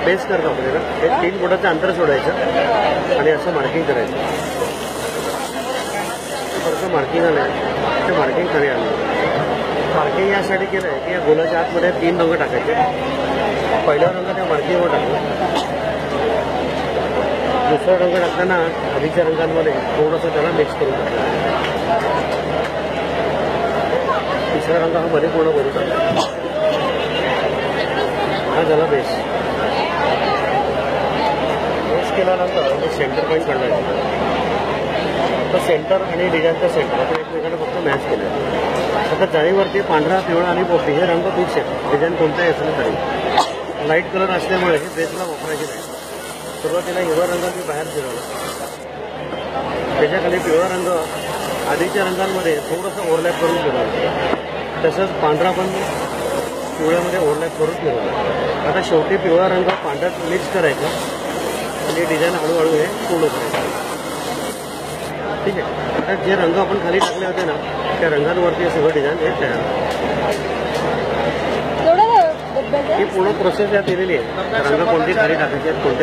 Paste करतो आपल्याला हे 3 बोटाचं अंतर सोडायचं आणि असं मार्किंग करायचं. थोडंसं मार्किंग आलं ते मार्किंग खाली आलं. मार्किंग यासाठी केलं आहे की या गोलाच्या आतमध्ये 3 रंग टाकायचे. पहिला रंग त्या मार्किंगवर टाकला. दुसरा रंग टाकताना आधीच्या रंगांमध्ये थोडंसं त्याला मिक्स करून टाकलं. तिसरा रंग हा मध्ये पूर्ण भरून टाकला. हा झाला बेस. बेस केल्यानंतर मी सेंटर पॉईंट काढला. तर सेंटर आणि डिझाईनचा सेंटर आपण एकमेकांना फक्त मॅच केलं. आता जाळीवरती पांढरा, पिवळा आणि पोपटी हे रंग फिक्स आहेत. डिझाईन कोणताही असलं तरी लाईट कलर असल्यामुळे हे बेसला वापरायचे नाही. सुरुवातीला हिरवा रंग मी बाहेर फिरवला. त्याच्याखाली पिवळा रंग आधीच्या रंगांमध्ये थोडंसं ओव्हरलॅप करून फिरवलं. तसंच पांढरा पण पिवळ्यामध्ये ओव्हरलॅप करून फिरवलं. आता शेवटी पिवळा रंग पांढऱ्यात मिक्स करायचा आणि डिझाईन हळूहळू हे पूर्ण करायचं. ठीक आहे. आता जे रंग आपण खाली टाकले होते ना त्या रंगांवरती सगळं डिझाईन हे तयार. ही पूर्ण प्रोसेस यात दिलेली आहे. रंग कोणती खाली टाकायची आहेत, कोणते